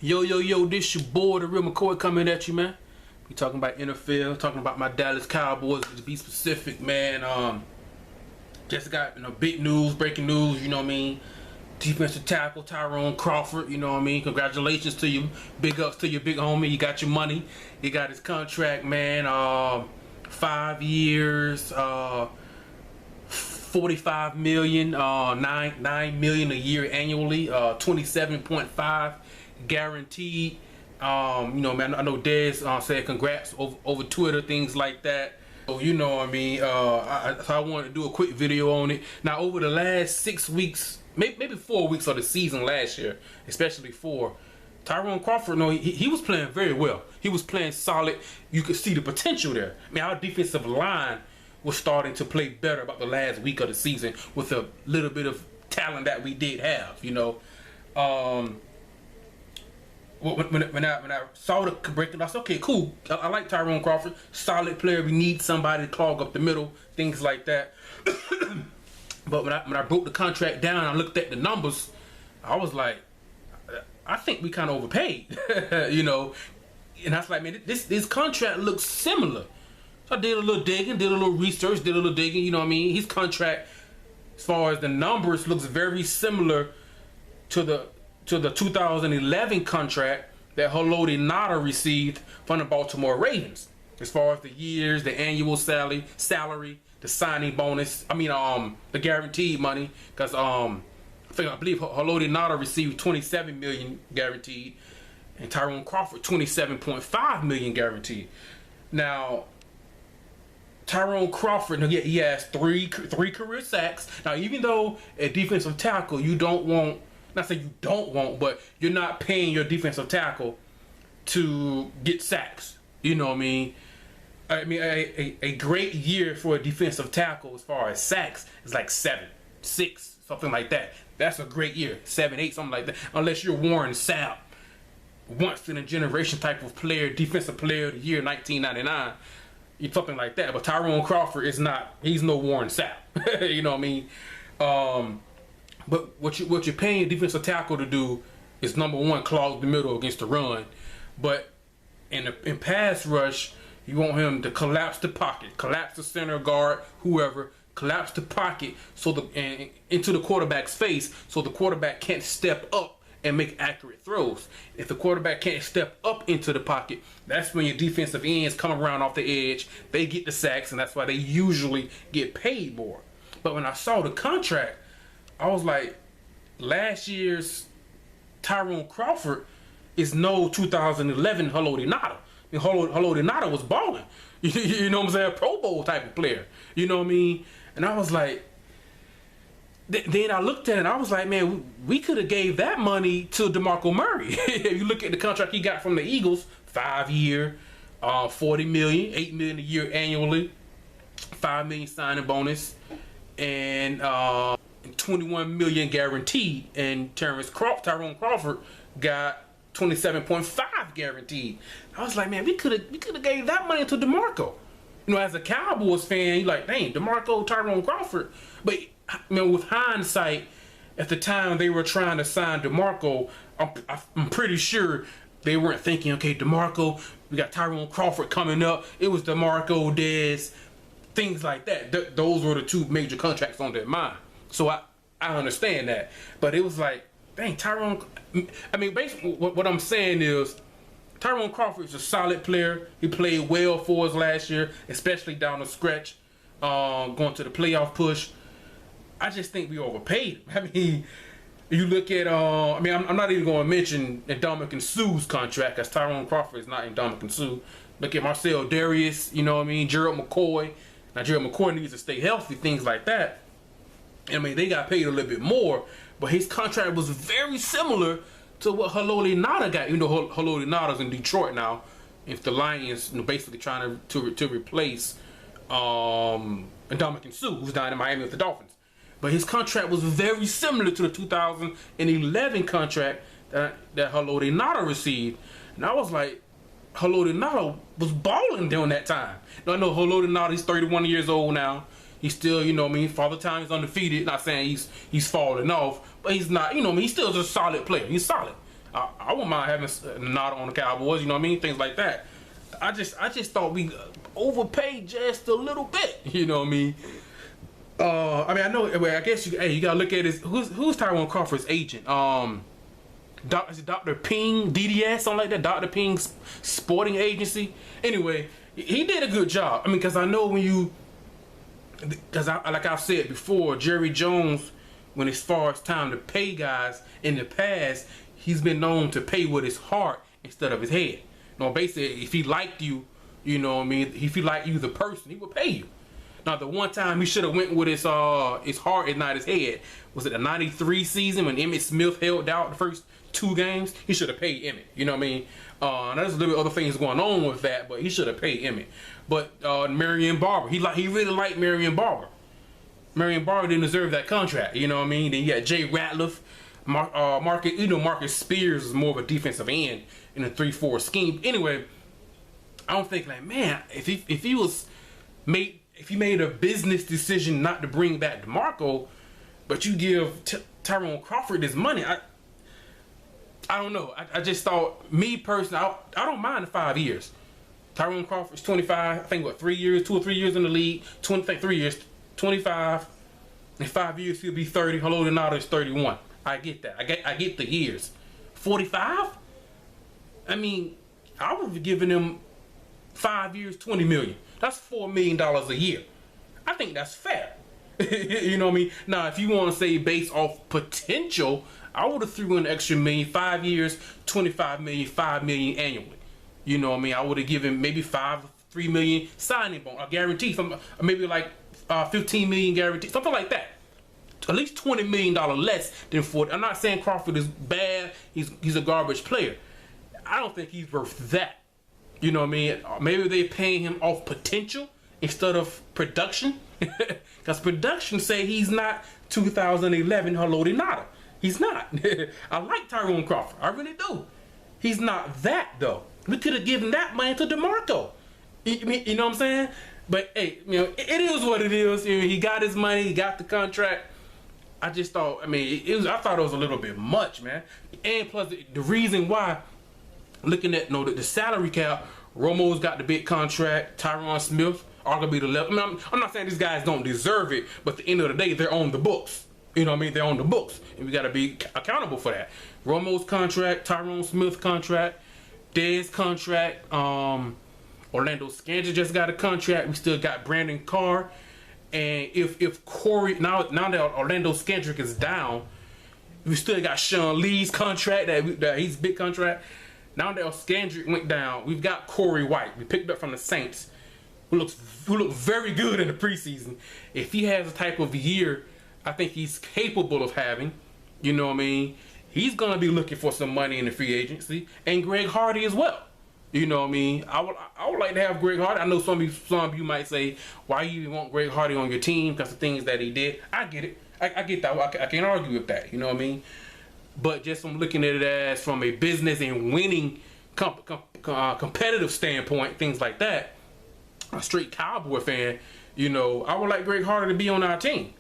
Yo, this your boy, the real McCoy, coming at you, man. We talking about NFL, talking about my Dallas Cowboys, to be specific, man. Just got, big news, breaking news, you know what I mean? Defensive tackle, Tyrone Crawford, you know what I mean? Congratulations to you. Big ups to your big homie. You got your money. You got his contract, man. 5 years, $45 million, $9 million a year annually, 27.5 guaranteed. Man, I know Dez said congrats over Twitter, things like that. So, you know what I mean? I wanted to do a quick video on it. Now, over the last 6 weeks, maybe 4 weeks of the season last year, especially 4, Tyrone Crawford, he was playing very well. He was playing solid. You could see the potential there. I mean, our defensive line was starting to play better about the last week of the season with a little bit of talent that we did have, When I saw the breaking, I said, okay, cool. I like Tyrone Crawford, solid player. We need somebody to clog up the middle, things like that. But when I broke the contract down, I looked at the numbers. I was like, I think we kind of overpaid, And I was like, man, this contract looks similar. So I did a little digging, did a little research, did a little digging. You know what I mean? His contract, as far as the numbers, looks very similar to the 2011 contract that Haloti Ngata received from the Baltimore Ravens. As far as the years, the annual salary, the signing bonus, the guaranteed money, because I believe Haloti Ngata received $27 million guaranteed, and Tyrone Crawford $27.5 million guaranteed. Now, Tyrone Crawford, he has three career sacks. Now, even though a defensive tackle, you don't want, not say you don't want, but you're not paying your defensive tackle to get sacks. You know what I mean? A great year for a defensive tackle as far as sacks is like 7, 6, something like that. That's a great year. 7, 8, something like that. Unless you're Warren Sapp, once in a generation type of player, defensive player of the year 1999. Something like that. But Tyrone Crawford is not, he's no Warren Sapp. You know what I mean? But what you're paying your defensive tackle to do is, number one, clog the middle against the run. But in pass rush, you want him to collapse the pocket, collapse the center guard, whoever, collapse the pocket and into the quarterback's face, so the quarterback can't step up and make accurate throws. If the quarterback can't step up into the pocket, that's when your defensive ends come around off the edge. They get the sacks, and that's why they usually get paid more. But when I saw the contract, I was like, last year's Tyrone Crawford is no 2011 Haloti Ngata. Haloti Ngata was balling. You know what I'm saying? Pro Bowl type of player. You know what I mean? And I was like, then I looked at it and I was like, man, we could have gave that money to DeMarco Murray. If you look at the contract he got from the Eagles, 5 year, $40 million, $8 million a year annually, $5 million signing bonus, and $21 million guaranteed. And Tyrone Crawford got $27.5 guaranteed. I was like, man, we could have gave that money to DeMarco. As a Cowboys fan, you're like, dang, DeMarco, Tyrone Crawford. But with hindsight, at the time they were trying to sign DeMarco, I'm pretty sure they weren't thinking, okay, DeMarco, we got Tyrone Crawford coming up. It was DeMarco, Dez, things like that. Those were the two major contracts on their mind. So I understand that. But it was like, dang, Tyrone. Basically what I'm saying is, Tyrone Crawford is a solid player. He played well for us last year, especially down the stretch, going to the playoff push. I just think we overpaid him. You look at, I'm not even going to mention Ndamukong Suh's contract, because Tyrone Crawford is not Ndamukong Suh. Look at Marcel Darius, Gerald McCoy. Now, Gerald McCoy needs to stay healthy, things like that. They got paid a little bit more, but his contract was very similar to what Haloti Ngata got. Haloti Ngata's in Detroit now. If the Lions, basically trying to replace Ndamukong Suh, who's down in Miami with the Dolphins. But his contract was very similar to the 2011 contract that Haloti Ngata received. And I was like, Haloti Ngata was balling during that time. Now, I know Haloti Ngata, he's 31 years old now. He's still, Father Time is undefeated. Not saying he's falling off, but he's not, he's still just a solid player. He's solid. I wouldn't mind having Nada on the Cowboys. You know what I mean? Things like that. I just thought we overpaid just a little bit. You know what I mean? I mean, I know. Well, I guess you gotta look at his who's Tyrone Crawford's agent. Is it Dr. Ping DDS, something like that? Dr. Ping's sporting agency. Anyway, he did a good job. I mean, because I know like I've said before, Jerry Jones, when as far as time to pay guys in the past, he's been known to pay with his heart instead of his head. No, basically, if he liked you, you know what I mean, if he liked you the person, he would pay you. Now, the one time he should have went with his heart and not his head was it the '93 season when Emmitt Smith held out the first 2 games. He should have paid Emmitt. You know what I mean? There's a little bit other things going on with that, but he should have paid Emmitt. But Marion Barber, he really liked Marion Barber. Marion Barber didn't deserve that contract. You know what I mean? Then you had Jay Ratliff, Marcus Spears is more of a defensive end in a 3-4 scheme. Anyway, I don't think like, man, if he made a business decision not to bring back DeMarco, but you give Tyrone Crawford this money, I don't know. I just thought, me personally, I don't mind the 5 years. Tyrone Crawford's 25. I think 2 or 3 years in the league. 3 years, 25. In 5 years he'll be 30. Haloti Ngata is 31. I get that. I get the years. 45. I mean, I would have given him 5 years, $20 million. That's $4 million a year. I think that's fair. You know what I mean? Now, if you want to say based off potential, I would have threw in an extra $1 million. 5 years, $25 million, $5 million annually. You know what I mean? I would have given maybe $3 million signing bonus, a guarantee, maybe like $15 million guarantee, something like that. At least $20 million less than 40. I'm not saying Crawford is bad. He's a garbage player. I don't think he's worth that. You know what I mean? Maybe they're paying him off potential instead of production. Because production say he's not 2011 Haloti Ngata. He's not. I like Tyrone Crawford. I really do. He's not that, though. We could have given that money to DeMarco. You know what I'm saying? But, hey, you know, it is what it is. He got his money. He got the contract. I just thought, I mean, I thought it was a little bit much, man. And plus, the reason why, looking at the salary cap, Romo's got the big contract. Tyron Smith, arguably the level. I mean, I'm not saying these guys don't deserve it, but at the end of the day, they're on the books. You know what I mean? They're on the books, and we got to be accountable for that. Romo's contract, Tyrone Smith's contract, Dez contract. Orlando Scandrick just got a contract. We still got Brandon Carr, and if Corey now that Orlando Scandrick is down, we still got Sean Lee's contract that he's big contract. Now that Scandrick went down, we've got Corey White. We picked up from the Saints, who looked very good in the preseason. If he has a type of year I think he's capable of having, you know what I mean, he's gonna be looking for some money in the free agency, and Greg Hardy as well. You know what I mean? I would like to have Greg Hardy. I know some of you might say, why you even want Greg Hardy on your team because of things that he did. I get it. I get that. I can't argue with that. You know what I mean? But just from looking at it as from a business and winning competitive standpoint, things like that, a straight Cowboy fan, you know, I would like Greg Hardy to be on our team.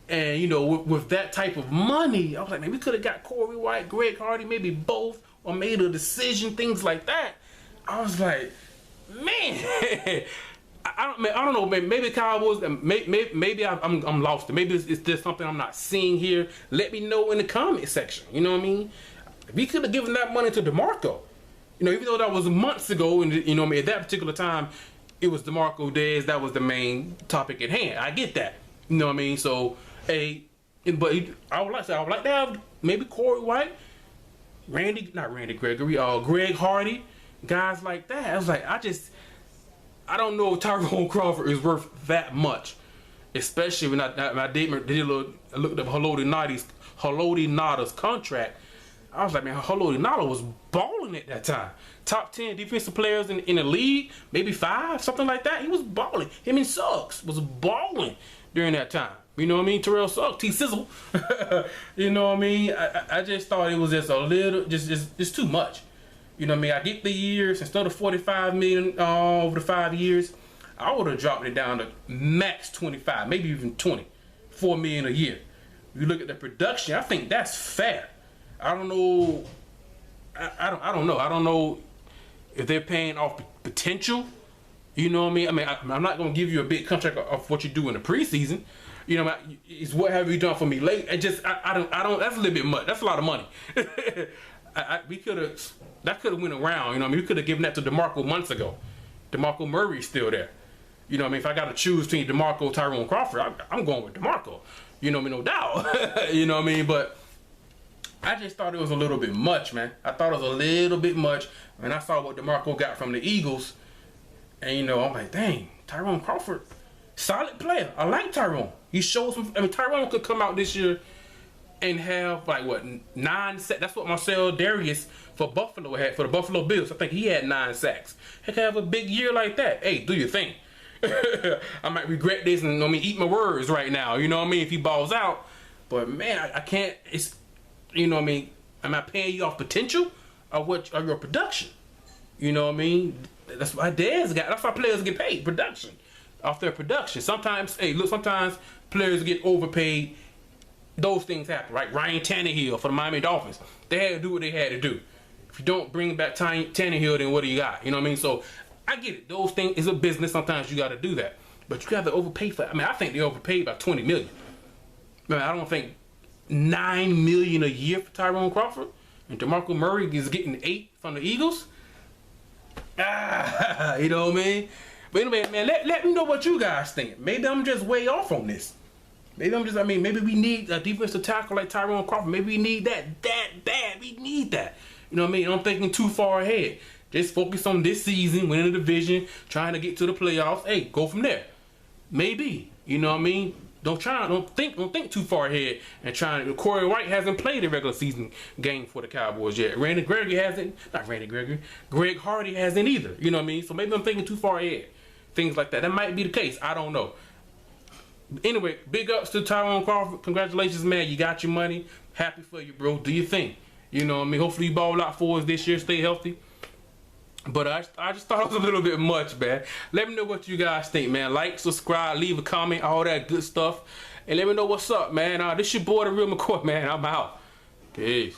And, you know, with that type of money, I was like, man, we could have got Corey White, Greg Hardy, maybe both, or made a decision, things like that. I was like, man, I don't know. Maybe Cowboys. Maybe I'm lost. Maybe it's just something I'm not seeing here. Let me know in the comment section. You know what I mean? We could have given that money to DeMarco. You know, even though that was months ago, and you know, at that particular time, it was DeMarco Dez. That was the main topic at hand. I get that. You know what I mean? So, but I would like to have maybe Corey White, Greg Hardy, guys like that. I was like, I don't know if Tyrone Crawford is worth that much, especially when I looked up Haloti Ngata's contract. I was like, man, Haloti Ngata was balling at that time. Top 10 defensive players in the league, maybe 5, something like that. He was balling. Him and Suggs was balling during that time. You know what I mean? Terrell Suggs, T-Sizzle. You know what I mean? I just thought it was just a little, just too much. You know what I mean? I get the years. Instead of $45 million over the 5 years, I would have dropped it down to max 25, maybe even 20, $4 million a year. You look at the production, I think that's fair. I don't know I don't know. I don't know if they're paying off potential. You know what I mean? I'm not gonna give you a big contract of what you do in the preseason. You know, it's what have you done for me late? I don't. That's a little bit much. That's a lot of money. We could have. That could have went around. You know what I mean? We could have given that to DeMarco months ago. DeMarco Murray's still there. You know what I mean? If I got to choose between DeMarco, Tyrone Crawford, I'm going with DeMarco. You know what I mean? No doubt. You know what I mean? But I just thought it was a little bit much, man. I thought it was a little bit much. When I saw what DeMarco got from the Eagles, and you know, I'm like, dang, Tyrone Crawford, solid player. I like Tyrone. He shows some. I mean, Tyrone could come out this year and have like what 9 sacks. That's what Marcel Darius for Buffalo had for the Buffalo Bills. I think he had 9 sacks. He could have a big year like that. Hey, do your thing. I might regret this and eat my words right now. You know what I mean? If he balls out, but man, I can't. It's you know what I mean. Am I paying you off potential or what? Or your production? You know what I mean? That's why that's why players get paid production off their production. Sometimes, hey, look, sometimes players get overpaid. Those things happen, right? Ryan Tannehill for the Miami Dolphins. They had to do what they had to do. If you don't bring back Tannehill, then what do you got? You know what I mean? So I get it. Those things is a business. Sometimes you got to do that, but you got to overpay for. I mean, I think they overpaid by $20 million. I don't think $9 million a year for Tyrone Crawford and DeMarco Murray is getting 8 from the Eagles. You know what I mean? But anyway, man, let me know what you guys think. Maybe I'm just way off on this. Maybe I'm just, maybe we need a defensive tackle like Tyrone Crawford. Maybe we need that bad. We need that. You know what I mean? I'm thinking too far ahead. Just focus on this season, winning the division, trying to get to the playoffs. Hey, go from there. Maybe. You know what I mean? Don't think too far ahead and Corey White hasn't played a regular season game for the Cowboys yet. Greg Hardy hasn't either. You know what I mean? So maybe I'm thinking too far ahead. Things like that. That might be the case. I don't know. Anyway, big ups to Tyrone Crawford. Congratulations, man. You got your money. Happy for you, bro. Do your thing. You know what I mean? Hopefully you ball out for us this year. Stay healthy. But I just thought it was a little bit much, man. Let me know what you guys think, man. Like, subscribe, leave a comment, all that good stuff. And let me know what's up, man. This your boy, The Real McCoy, man. I'm out. Peace.